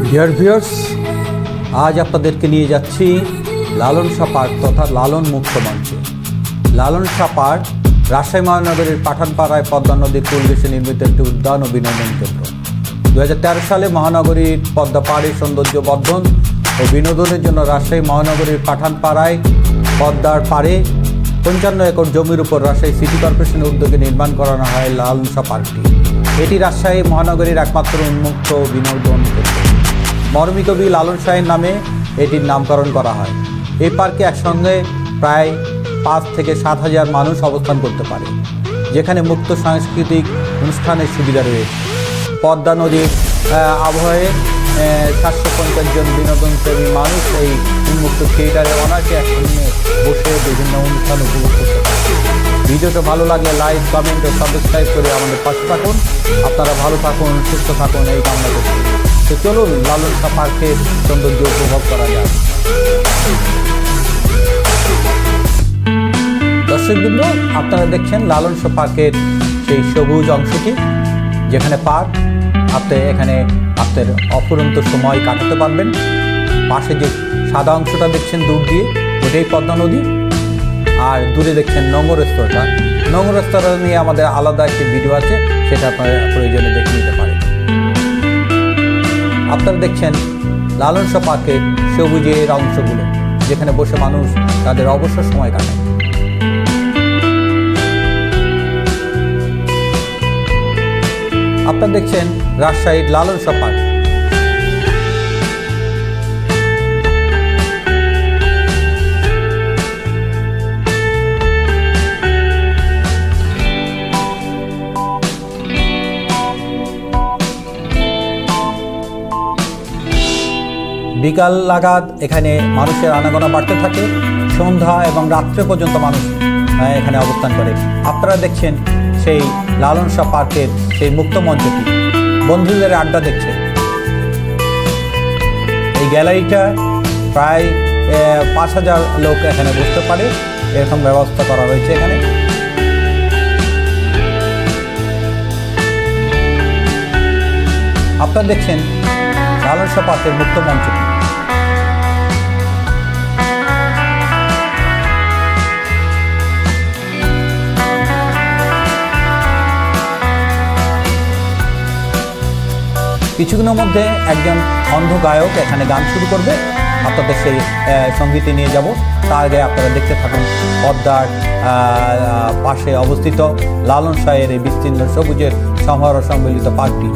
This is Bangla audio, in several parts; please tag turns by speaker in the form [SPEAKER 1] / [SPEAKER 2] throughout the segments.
[SPEAKER 1] ডিয়ার ভিউয়ার্স, আজ আপনাদেরকে নিয়ে যাচ্ছি লালন শাহ পার্ক তথা লালন মুক্ত মঞ্চে। লালন শাহ পার্ক রাজশাহী মহানগরীর পাঠানপাড়ায় পদ্মা নদীর পরিবেশে নির্মিত একটি উদ্যান ও বিনোদন কেন্দ্র। 2013 সালে মহানগরীর পদ্মা পাড়ের সৌন্দর্য বর্ধন ও বিনোদনের জন্য রাজশাহী মহানগরীর পাঠানপাড়ায় পদ্মার পাড়ে 55 একর জমির উপর রাজশাহী সিটি কর্পোরেশনের উদ্যোগে নির্মাণ করানো হয় লালন শাহ পার্কটি। এটি রাজশাহী মহানগরীর একমাত্র উন্মুক্ত বিনোদন কেন্দ্র। মরমী কবি লালন শাহের নামে এটির নামকরণ করা হয়। এই পার্কে একসঙ্গে প্রায় 5 থেকে 7 হাজার মানুষ অবস্থান করতে পারে, যেখানে মুক্ত সাংস্কৃতিক অনুষ্ঠানের সুবিধা রয়েছে। পদ্মা নদীর আবহাওয়ায় 750 জন বিনোদনপ্রেমী মানুষ এই উন্মুক্ত থিয়েটারে অনায়াসে একসঙ্গে বসে বিভিন্ন অনুষ্ঠান উপভোগ করতে পারে। ভিডিওটা ভালো লাগলে লাইক, কমেন্ট ও সাবস্ক্রাইব করে আমাদের পাশে থাকুন। আপনারা ভালো থাকুন, সুস্থ থাকুন এই কামনা করছি। তো চলুন লালন শাহ পার্কের সৌন্দর্য উপভোগ করা যাক। দর্শকবৃন্দ, আপনারা দেখছেন লালন শাহ পার্কের সেই সবুজ অংশটি, যেখানে পার্ক আপনি এখানে আপনার অফুরন্ত সময় কাটাতে পারবেন। পাশে যে সাদা অংশটা দেখছেন দূর দিয়ে, ওটাই পদ্মা নদী। আর দূরে দেখছেন নোংর স্তরটা। নোংর স্তর নিয়ে আমাদের আলাদা একটি ভিডিও আছে, সেটা আপনারা প্রয়োজনে দেখে নিতে পারেন। আপনারা দেখছেন লালন শাহ পার্কের সবুজের অংশগুলো, যেখানে বসে মানুষ তাদের অবসর সময় কাটায়। আপনারা দেখছেন রাজশাহীর লালন শাহ পার্ক। বিকাল নাগাদ এখানে মানুষের আনাগোনা বাড়তে থাকে। সন্ধ্যা এবং রাত্রে পর্যন্ত মানুষ এখানে অবস্থান করে। আপনারা দেখছেন সেই লালন শাহ পার্কের সেই মুক্ত মঞ্চটি, বন্ধুদের আড্ডা দেখছেন। এই গ্যালারিটা প্রায় 5,000 লোক এখানে বসতে পারে, এরকম ব্যবস্থা করা হয়েছে এখানে। আপনারা দেখছেন লালন শাহ পার্কের মুক্ত মঞ্চটি। কিছুদিনের মধ্যে একজন অন্ধ গায়ক এখানে গান শুরু করবে। আপনাদের সেই সঙ্গীতে নিয়ে যাব। তার আগে আপনারা দেখতে থাকুন পদ্মার পাশে অবস্থিত লালন শাহের এই বিস্তীর্ণ সবুজের সমারোহ সম্মিলিত পার্কটি।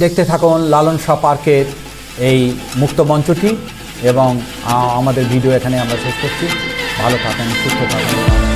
[SPEAKER 1] দেখতে থাকুন লালন শাহ পার্কের এই মুক্ত মঞ্চটি এবং আমাদের ভিডিও এখানে আমরা শেষ করছি। ভালো থাকুন, সুস্থ থাকুন।